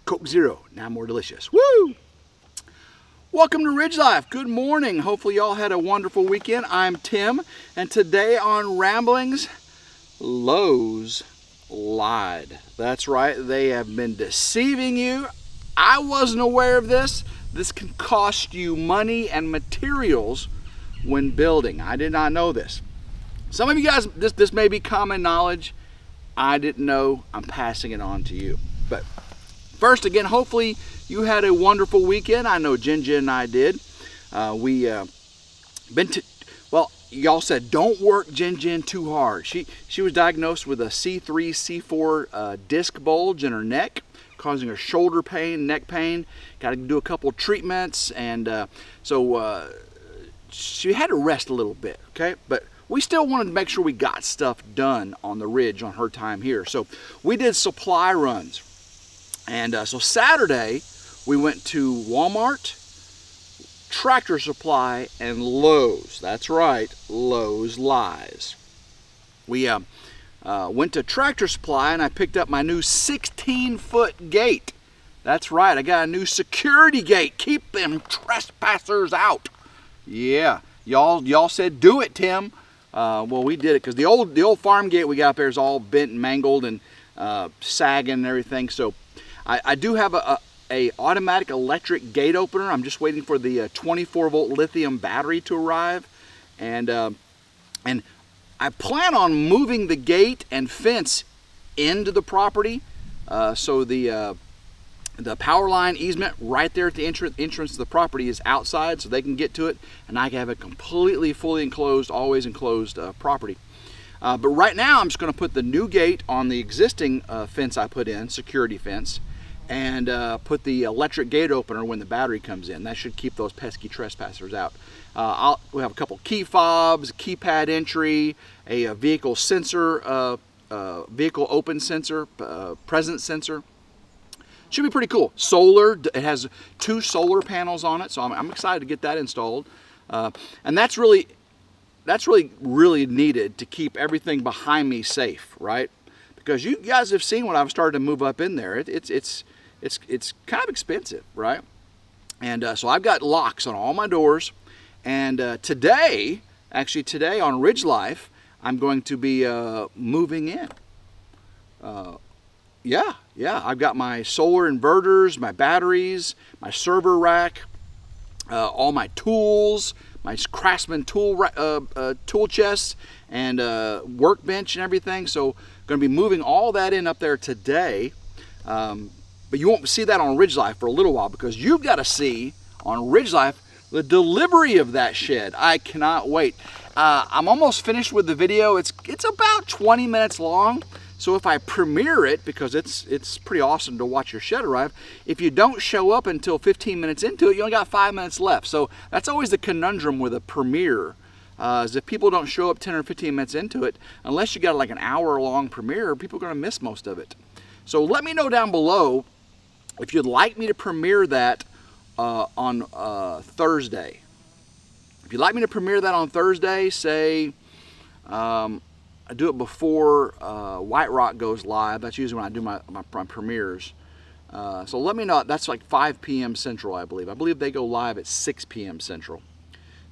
Coke Zero, now more delicious. Woo! Welcome to Ridge Life. Good morning. Hopefully y'all had a wonderful weekend. I'm Tim, and today on Ramblings, Lowe's lied. That's right, they have been deceiving you. I wasn't aware of this. This can cost you money and materials when building. I did not know this. Some of you guys, this may be common knowledge. I didn't know. I'm passing it on to you. But first, again, hopefully you had a wonderful weekend. I know Jen and I did. Y'all said don't work Jen too hard. She was diagnosed with a C3, C4 disc bulge in her neck, causing her shoulder pain, neck pain. Got to do a couple treatments, and so she had to rest a little bit. Okay, but we still wanted to make sure we got stuff done on the ridge on her time here. So we did supply runs. And so Saturday, we went to Walmart, Tractor Supply, and Lowe's. That's right, Lowe's lies. We went to Tractor Supply, and I picked up my new 16-foot gate. That's right, I got a new security gate. Keep them trespassers out. Yeah, y'all said do it, Tim. Well, we did it because the old farm gate we got up there is all bent and mangled and sagging and everything. So I do have a automatic electric gate opener. I'm just waiting for the 24-volt lithium battery to arrive, and I plan on moving the gate and fence into the property, so the power line easement right there at the entrance to the property is outside, so they can get to it, and I can have a completely fully enclosed, always enclosed property. But right now I'm just going to put the new gate on the existing fence I put in, security fence, and put the electric gate opener when the battery comes in. That should keep those pesky trespassers out. We'll have a couple key fobs, keypad entry, a vehicle sensor, vehicle open sensor, presence sensor. Should be pretty cool. Solar, it has 2 solar panels on it, so I'm excited to get that installed. And that's really needed to keep everything behind me safe, right? Because you guys have seen when I've started to move up in there, it's kind of expensive, right? And so I've got locks on all my doors. And today on Ridge Life, I'm going to be moving in. Yeah, I've got my solar inverters, my batteries, my server rack, all my tools, my Craftsman tool chest, and workbench and everything. So going to be moving all that in up there today. But you won't see that on Ridge Life for a little while, because you've got to see on Ridge Life the delivery of that shed. I cannot wait. I'm almost finished with the video. It's about 20 minutes long. So if I premiere it, because it's pretty awesome to watch your shed arrive, if you don't show up until 15 minutes into it, you only got 5 minutes left. So that's always the conundrum with a premiere, is if people don't show up 10 or 15 minutes into it, unless you got like an hour-long premiere, people are going to miss most of it. So let me know down below if you'd like me to premiere that on Thursday. If you'd like me to premiere that on Thursday, say I do it before White Rock goes live. That's usually when I do my premieres. So let me know. That's like 5 p.m. Central, I believe. I believe they go live at 6 p.m. Central.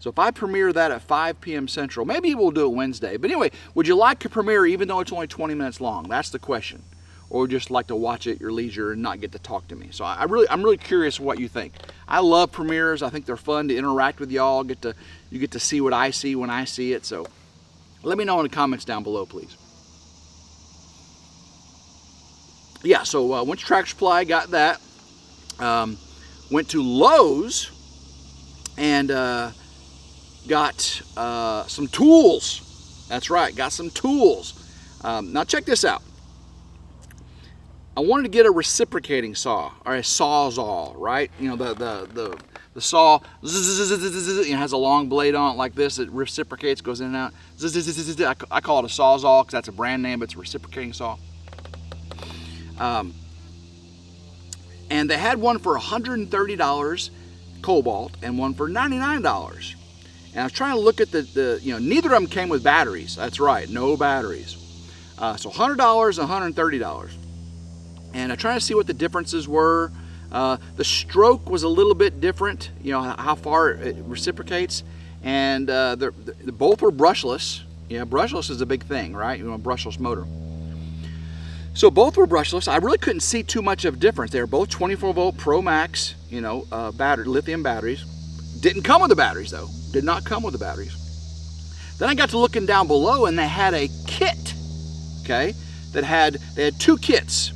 So if I premiere that at 5 p.m. Central, maybe we'll do it Wednesday. But anyway, would you like to premiere even though it's only 20 minutes long? That's the question. Or would you just like to watch it at your leisure and not get to talk to me? So I'm really curious what you think. I love premieres. I think they're fun to interact with y'all. You get to see what I see when I see it. So let me know in the comments down below, please. Yeah, so went to Tractor Supply, got that. Went to Lowe's and got some tools. That's right, got some tools. Now check this out. I wanted to get a reciprocating saw, or a sawzall, right? You know, the saw has a long blade on it like this. It reciprocates, goes in and out. I call it a sawzall because that's a brand name, but it's a reciprocating saw. And they had one for $130 Cobalt and one for $99. And I was trying to look at neither of them came with batteries. That's right, no batteries. So $100 and $130. and I tried to see what the differences were. The stroke was a little bit different, you know, how far it reciprocates, and both were brushless. You know, brushless is a big thing, right? You know, a brushless motor. So both were brushless. I really couldn't see too much of a difference. They were both 24-volt Pro Max, you know, lithium batteries. Didn't come with the batteries though. Did not come with the batteries. Then I got to looking down below, and they had a kit, okay? They had 2 kits.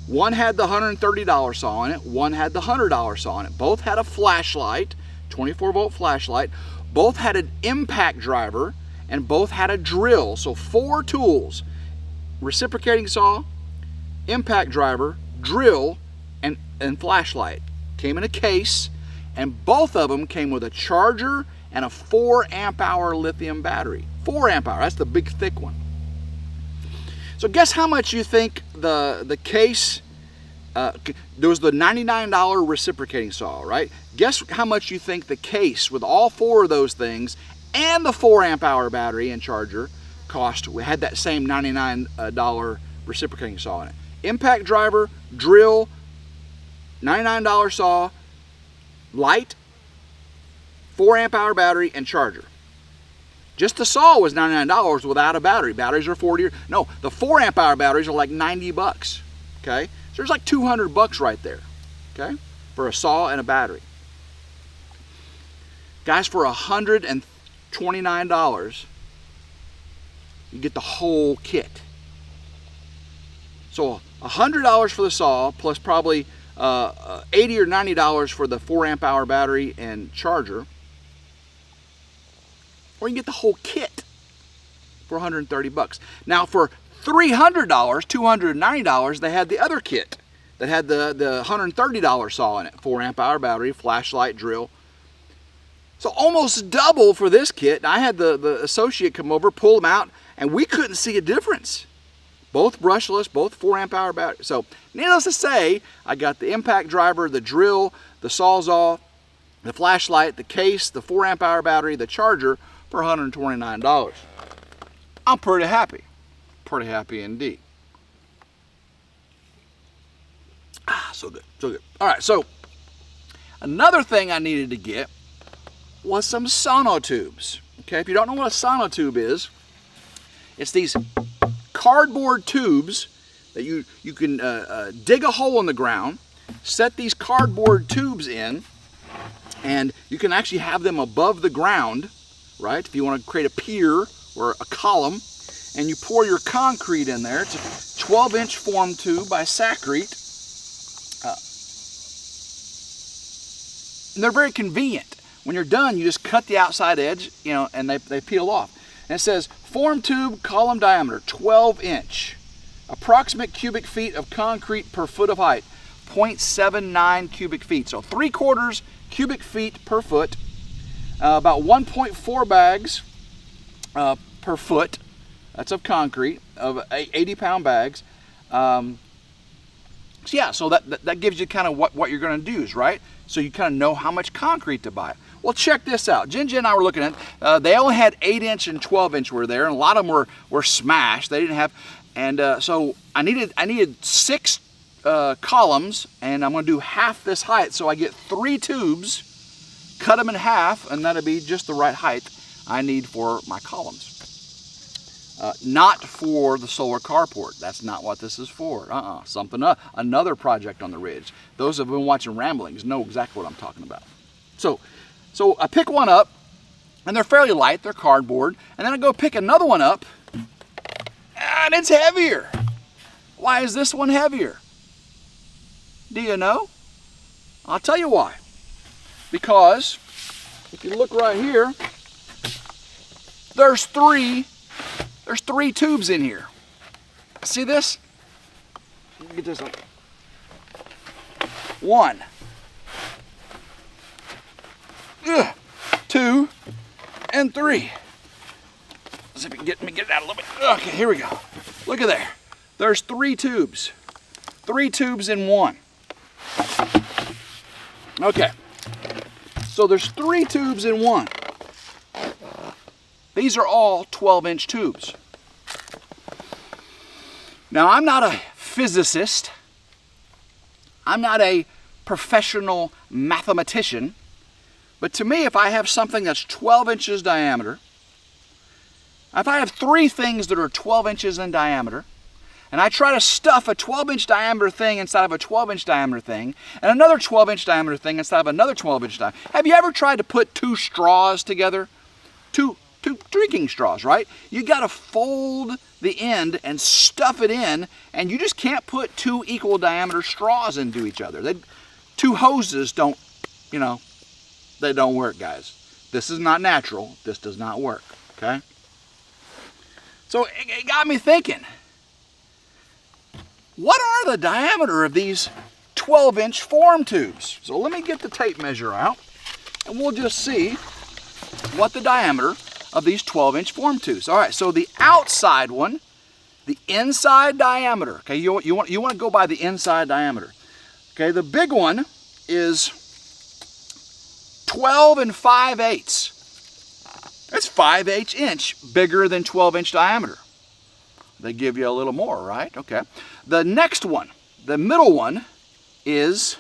One had the $130 saw on it. One had the $100 saw on it. Both had a flashlight, 24-volt flashlight. Both had an impact driver, and both had a drill. So 4 tools: reciprocating saw, impact driver, drill, and flashlight. Came in a case, and both of them came with a charger and a 4 amp hour lithium battery. 4 amp hour, that's the big thick one. So guess how much you think the case, there was the $99 reciprocating saw, right? Guess how much you think the case with all 4 of those things and the 4 amp hour battery and charger cost. We had that same $99 reciprocating saw in it. Impact driver, drill, $99 saw, light, 4 amp hour battery, and charger. Just the saw was $99 without a battery. Batteries are 40. No, the 4 amp hour batteries are like 90 bucks. Okay, so there's like 200 bucks right there. Okay, for a saw and a battery. Guys, for $129, you get the whole kit. So $100 for the saw, plus probably $80 or $90 for the 4 amp hour battery and charger. Or you can get the whole kit for 130 bucks. Now for $300, $290, they had the other kit that had the $130 saw in it, 4 amp hour battery, flashlight, drill. So almost double for this kit. I had the associate come over, pull them out, and we couldn't see a difference. Both brushless, both 4 amp hour battery. So needless to say, I got the impact driver, the drill, the Sawzall, the flashlight, the case, the 4 amp hour battery, the charger for $129. I'm pretty happy. Pretty happy indeed. So good, so good. All right, so another thing I needed to get was some sonotubes. Okay, if you don't know what a sonotube is, it's these cardboard tubes that you can dig a hole in the ground, set these cardboard tubes in, and you can actually have them above the ground, right? If you want to create a pier or a column, and you pour your concrete in there. It's a 12-inch form tube by Sacrete. And they're very convenient. When you're done, you just cut the outside edge, you know, and they peel off. And it says, form tube, column diameter, 12-inch. Approximate cubic feet of concrete per foot of height, 0.79 cubic feet. So 3/4 cubic feet per foot. About 1.4 bags per foot. That's of concrete, of 80-pound bags. So yeah, so that gives you kind of what you're going to use, right? So you kind of know how much concrete to buy. Well, check this out. Jen and I were looking at, they only had 8-inch and 12-inch were there, and a lot of them were smashed. They didn't have, and so I needed 6 columns, and I'm going to do half this height. So I get 3 tubes, cut them in half, and that'll be just the right height I need for my columns. Not for the solar carport. That's not what this is for. Another project on the ridge. Those who have been watching Ramblings know exactly what I'm talking about. So I pick one up, and they're fairly light. They're cardboard. And then I go pick another one up, and it's heavier. Why is this one heavier? Do you know? I'll tell you why. Because if you look right here, there's three tubes in here. See this? Let me get this up. 1, 2, and 3. Let's see if we can get it out a little bit. Okay, here we go. Look at there. There's 3 tubes. 3 tubes in 1. Okay. So there's 3 tubes in 1. These are all 12-inch tubes. Now, I'm not a physicist, I'm not a professional mathematician, but to me, if I have something that's 12 inches diameter, if I have 3 things that are 12 inches in diameter, and I try to stuff a 12-inch diameter thing inside of a 12-inch diameter thing, and another 12-inch diameter thing inside of another 12-inch diameter. Have you ever tried to put 2 straws together? Two drinking straws, right? You got to fold the end and stuff it in, and you just can't put 2 equal diameter straws into each other. 2 hoses don't, they don't work, guys. This is not natural. This does not work, okay? So it got me thinking, what are the diameter of these 12-inch form tubes? So let me get the tape measure out, and we'll just see what the diameter of these 12-inch form tubes. All right, so the outside one, the inside diameter, okay, you want to go by the inside diameter. Okay, the big one is 12 5/8. It's 5/8 inch bigger than 12-inch diameter. They give you a little more, right? Okay. The next one, the middle one, is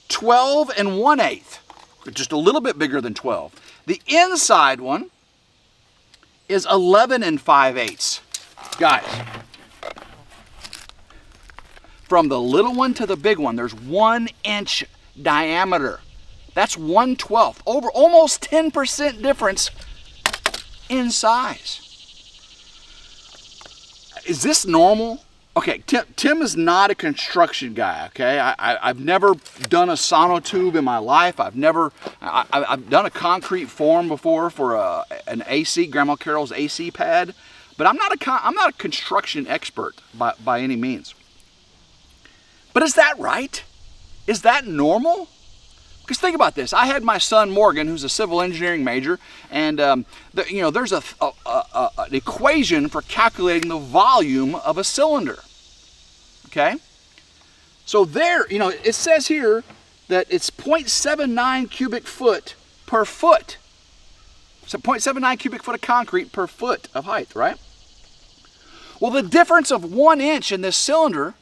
12 1/8, just a little bit bigger than 12. The inside one is 11 5/8. Guys, from the little one to the big one, there's 1 inch diameter. That's 1/12, over almost 10% difference in size. Is this normal? Okay, Tim is not a construction guy, okay? I've never done a sonotube in my life. I've done a concrete form before for an AC, Grandma Carol's AC pad, but I'm not a construction expert by any means. But is that right? Is that normal? Because think about this. I had my son Morgan, who's a civil engineering major, and there's an equation for calculating the volume of a cylinder. Okay? So there, it says here that it's 0.79 cubic foot per foot. So 0.79 cubic foot of concrete per foot of height, right? Well, the difference of 1 inch in this cylinder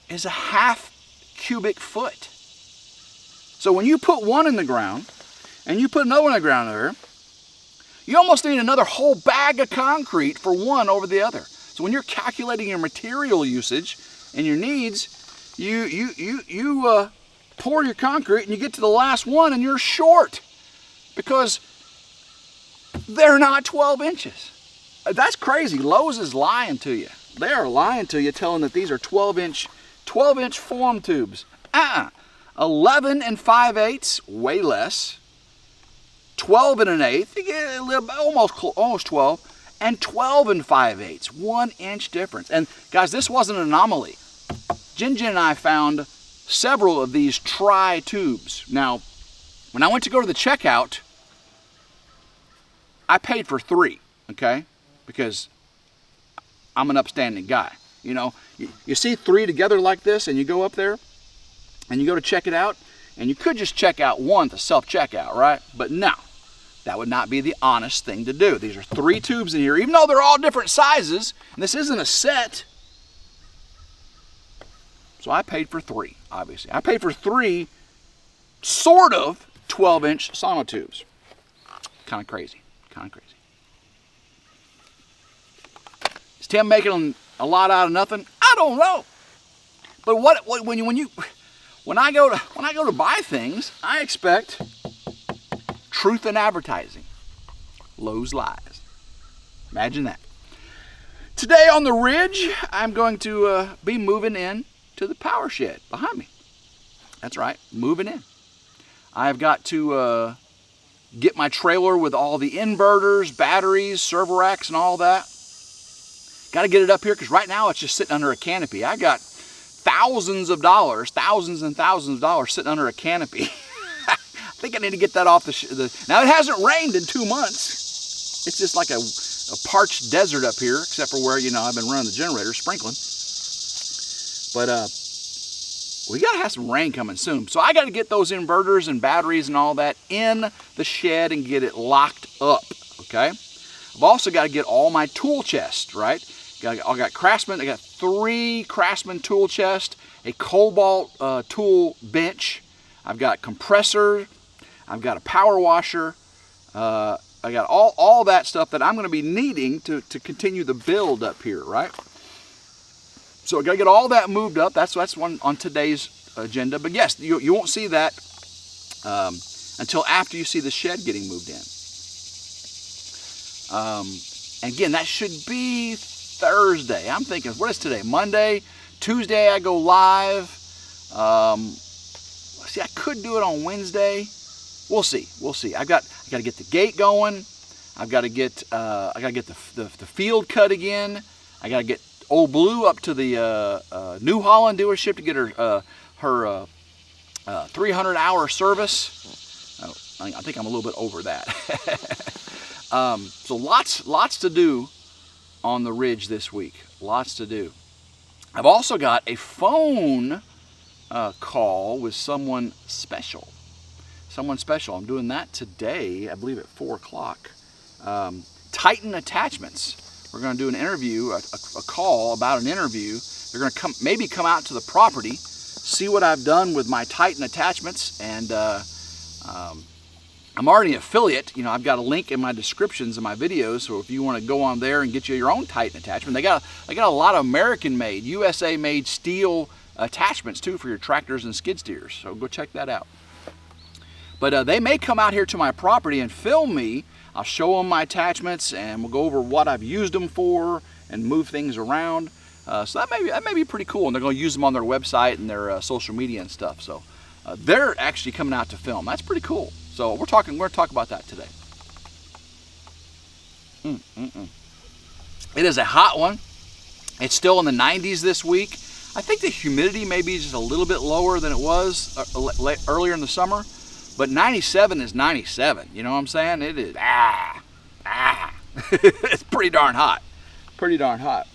is a half cubic foot. So when you put one in the ground and you put another one in the ground there, you almost need another whole bag of concrete for one over the other. So when you're calculating your material usage and your needs, you pour your concrete and you get to the last one and you're short because they're not 12 inches. That's crazy. Lowe's is lying to you. They are lying to you, telling that these are 12-inch form tubes. 11 5/8, way less. 12 1/8, you get a little, almost 12, and 12 5/8, 1 inch difference. And guys, this wasn't an anomaly. Jen and I found several of these tri-tubes. Now, when I went to go to the checkout, I paid for 3, okay? Because I'm an upstanding guy. You see 3 together like this, and you go up there, and you go to check it out, and you could just check out one to self-checkout, right? But no, that would not be the honest thing to do. These are 3 tubes in here, even though they're all different sizes, and this isn't a set. So I paid for 3, obviously. I paid for 3 sort of 12-inch sonotubes. Kind of crazy, kind of crazy. Is Tim making a lot out of nothing? I don't know. But when I go to buy things, I expect truth in advertising. Lowe's lies. Imagine that. Today on the Ridge, I'm going to be moving in to the power shed behind me. That's right, moving in. I've got to get my trailer with all the inverters, batteries, server racks, and all that. Got to get it up here because right now it's just sitting under a canopy. I got thousands and thousands of dollars sitting under a canopy. I think I need to get that off now it hasn't rained in 2 months. It's just like a parched desert up here, except for where, I've been running the generator, sprinkling. But we got to have some rain coming soon. So I got to get those inverters and batteries and all that in the shed and get it locked up, okay? I've also got to get all my tool chest, right? I got Craftsman. I got 3 Craftsman tool chests, a Cobalt tool bench. I've got compressor. I've got a power washer. I got all that stuff that I'm going to be needing to continue the build up here, right? So I got to get all that moved up. That's one on today's agenda. But yes, you won't see that until after you see the shed getting moved in. And again, that should be Thursday. I'm thinking, what is today? Monday? Tuesday I go live. See, I could do it on Wednesday. We'll see. We'll see. I got to get the gate going. I've got to get the field cut again. I got to get Old Blue up to the New Holland dealership to get her 300-hour service. I think I'm a little bit over that. So lots to do on the Ridge this week. Lots to do. I've also got a phone call with someone special. I'm doing that today, I believe at 4 o'clock. Titan Attachments. We're going to do an interview, a call about an interview. They're going to maybe come out to the property, see what I've done with my Titan attachments, and I'm already an affiliate. You know, I've got a link in my descriptions of my videos, so if you want to go on there and get you your own Titan attachment, they got a lot of American-made, USA-made steel attachments too for your tractors and skid steers. So go check that out. But they may come out here to my property and film me. I'll show them my attachments, and we'll go over what I've used them for and move things around. So that may be pretty cool, and they're going to use them on their website and their social media and stuff. So they're actually coming out to film. That's pretty cool. So we're going to talk about that today. It is a hot one. It's still in the 90s this week. I think the humidity may be just a little bit lower than it was earlier in the summer. But 97 is 97, you know what I'm saying? It is, it's pretty darn hot. Pretty darn hot.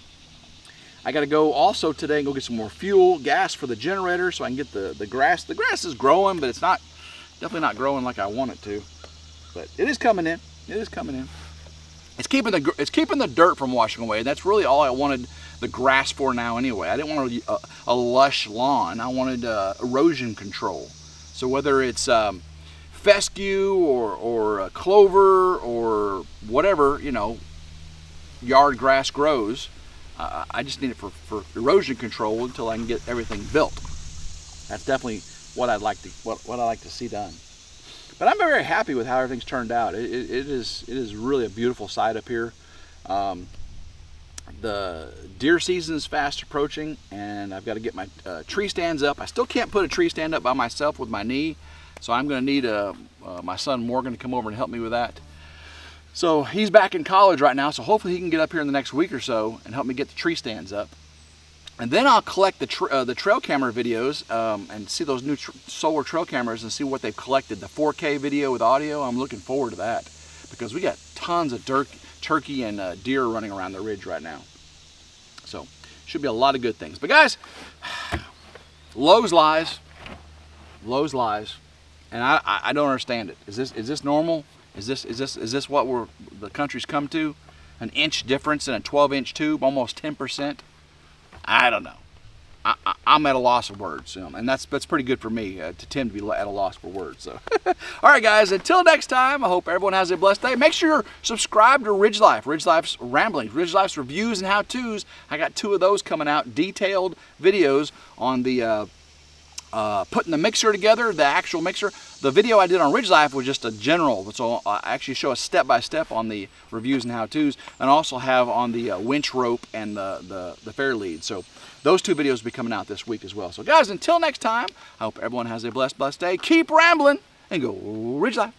I got to go also today and go get some more fuel, gas for the generator so I can get the grass. The grass is growing, but it's definitely not growing like I want it to. But it is coming in. It is coming in. It's keeping the dirt from washing away. That's really all I wanted the grass for now anyway. I didn't want a lush lawn. I wanted erosion control. So whether it's fescue or clover or whatever, you know, yard grass grows, I just need it for erosion control until I can get everything built. That's definitely what I'd like to see done. But I'm very happy with how everything's turned out. It is really a beautiful site up here. The deer season is fast approaching, and I've got to get my tree stands up. I still can't put a tree stand up by myself with my knee, so I'm going to need my son Morgan to come over and help me with that. So he's back in college right now, so hopefully he can get up here in the next week or so and help me get the tree stands up. And then I'll collect the trail camera videos and see those new solar trail cameras and see what they've collected. The 4K video with audio, I'm looking forward to that because we got tons of turkey and deer running around the ridge right now. So should be a lot of good things. But guys, Lowe's lies, and I don't understand it. Is this normal? Is this what the country's come to? An inch difference in a 12-inch tube, almost 10%. I don't know. I'm at a loss of words, and that's pretty good for me to tend to be at a loss for words. So, all right, guys. Until next time, I hope everyone has a blessed day. Make sure you're subscribed to RidgeLife's Ramblings, RidgeLife's reviews and how-tos. I got 2 of those coming out, detailed videos on the putting the mixer together, the actual mixer. The video I did on RidgeLife was just a general, so I actually show a step-by-step on the reviews and how-tos, and also have on the winch rope and the fair lead. So those 2 videos will be coming out this week as well. So guys, until next time, I hope everyone has a blessed day. Keep rambling and go RidgeLife.